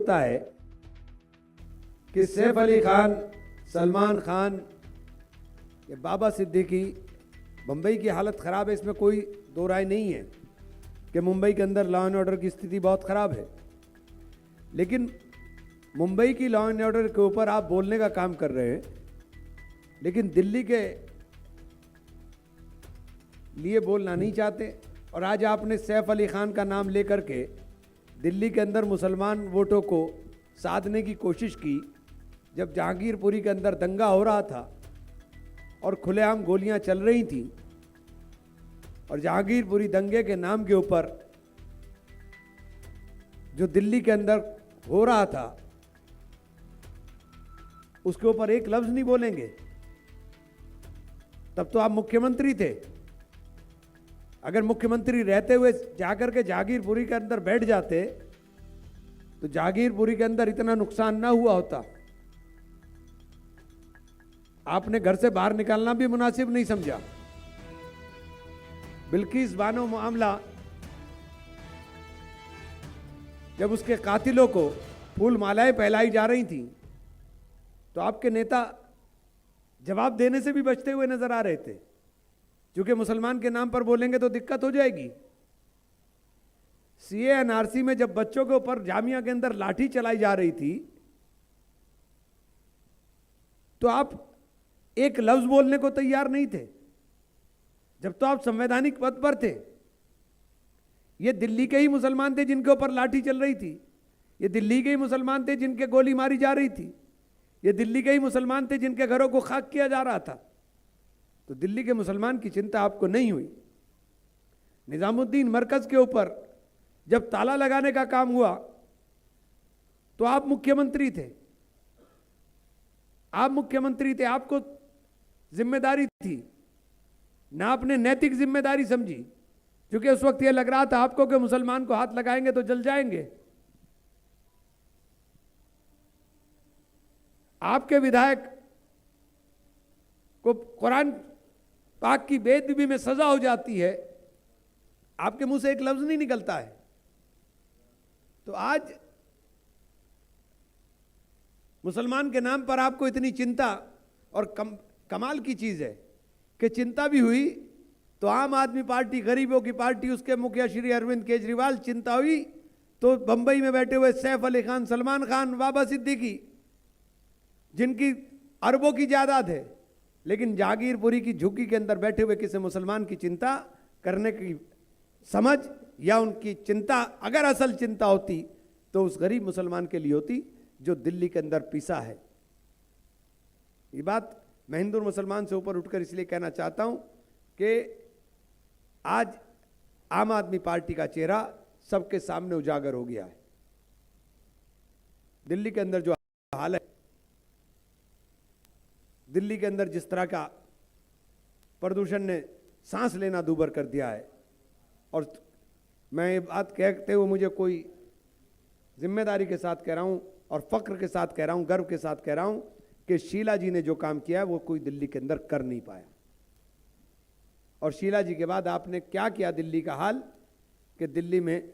होता है कि सैफ अली खान, सलमान खान, ये बाबा सिद्दीकी, मुंबई की हालत ख़राब है, इसमें कोई दो राय नहीं है कि मुंबई के अंदर लॉ एंड ऑर्डर की स्थिति बहुत ख़राब है। लेकिन मुंबई की लॉ एंड ऑर्डर के ऊपर आप बोलने का काम कर रहे हैं, लेकिन दिल्ली के लिए बोलना नहीं चाहते। और आज आपने सैफ अली खान का नाम लेकर के दिल्ली के अंदर मुसलमान वोटों को साधने की कोशिश की, जब जहांगीरपुरी के अंदर दंगा हो रहा था और खुलेआम गोलियां चल रही थी, और जहांगीरपुरी दंगे के नाम के ऊपर जो दिल्ली के अंदर हो रहा था उसके ऊपर एक लफ्ज नहीं बोलेंगे। तब तो आप मुख्यमंत्री थे। अगर मुख्यमंत्री रहते हुए जाकर के जहांगीरपुरी के अंदर बैठ जाते तो जहांगीरपुरी के अंदर इतना नुकसान ना हुआ होता। आपने घर से बाहर निकालना भी मुनासिब नहीं समझा। बिल्किस बानो मामला, जब उसके कातिलों को फूल मालाएं पहलाई जा रही थी तो आपके नेता जवाब देने से भी बचते हुए नजर आ रहे थे, क्योंकि मुसलमान के नाम पर बोलेंगे तो दिक्कत हो जाएगी। सीए एनआरसी में जब बच्चों के ऊपर जामिया के अंदर लाठी चलाई जा रही थी तो आप एक लफ्ज बोलने को तैयार नहीं थे, जब तो आप संवैधानिक पद पर थे। ये दिल्ली के ही मुसलमान थे जिनके ऊपर लाठी चल रही थी, ये दिल्ली के ही मुसलमान थे जिनके गोली मारी जा रही थी, ये दिल्ली के ही मुसलमान थे जिनके घरों को खाक किया जा रहा था। तो दिल्ली के मुसलमान की चिंता आपको नहीं हुई। निजामुद्दीन मरकज के ऊपर जब ताला लगाने का काम हुआ तो आप मुख्यमंत्री थे, आप मुख्यमंत्री थे, आपको जिम्मेदारी थी ना, आपने नैतिक जिम्मेदारी समझी, क्योंकि उस वक्त यह लग रहा था आपको कि मुसलमान को हाथ लगाएंगे तो जल जाएंगे। आपके विधायक को कुरान पाक की बेअदबी में सजा हो जाती है, आपके मुंह से एक लफ्ज नहीं निकलता है। तो आज मुसलमान के नाम पर आपको इतनी चिंता, और कमाल की चीज है कि चिंता भी हुई तो आम आदमी पार्टी, गरीबों की पार्टी, उसके मुखिया श्री अरविंद केजरीवाल, चिंता हुई तो बंबई में बैठे हुए सैफ अली खान, सलमान खान, बाबा सिद्दीकी, जिनकी अरबों की जायदाद है, लेकिन जहांगीरपुरी की झुग्गी के अंदर बैठे हुए किसी मुसलमान की चिंता करने की समझ, या उनकी चिंता अगर असल चिंता होती तो उस गरीब मुसलमान के लिए होती जो दिल्ली के अंदर पिसा है। ये बात मैं हिंदू और मुसलमान से ऊपर उठकर इसलिए कहना चाहता हूं कि आज आम आदमी पार्टी का चेहरा सबके सामने उजागर हो गया है। दिल्ली के अंदर जो हाल है, दिल्ली के अंदर जिस तरह का प्रदूषण ने सांस लेना दूभर कर दिया है, और मैं ये बात कहते हुए मुझे कोई जिम्मेदारी के साथ कह रहा हूं और फक्र के साथ कह रहा हूं, गर्व के साथ कह रहा हूं कि शीला जी ने जो काम किया है वो कोई दिल्ली के अंदर कर नहीं पाया। और शीला जी के बाद आपने क्या किया दिल्ली का हाल, कि दिल्ली में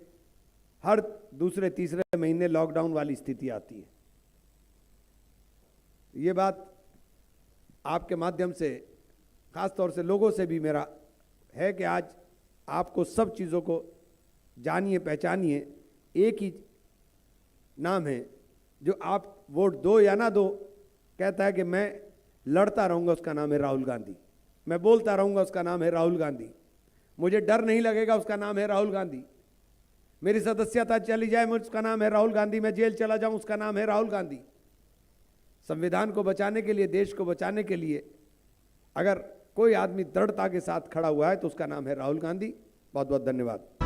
हर दूसरे तीसरे महीने लॉकडाउन वाली स्थिति आती है। ये बात आपके माध्यम से खास तौर से लोगों से भी मेरा है कि आज आपको सब चीज़ों को जानिए, पहचानिए। एक ही नाम है जो आप वोट दो या ना दो कहता है कि मैं लड़ता रहूंगा, उसका नाम है राहुल गांधी। मैं बोलता रहूंगा, उसका नाम है राहुल गांधी। मुझे डर नहीं लगेगा, उसका नाम है राहुल गांधी। मेरी सदस्यता चली जाए, उसका नाम है राहुल गांधी। मैं जेल चला जाऊं, उसका नाम है राहुल गांधी। संविधान को बचाने के लिए, देश को बचाने के लिए अगर कोई आदमी दृढ़ता के साथ खड़ा हुआ है तो उसका नाम है राहुल गांधी। बहुत बहुत धन्यवाद।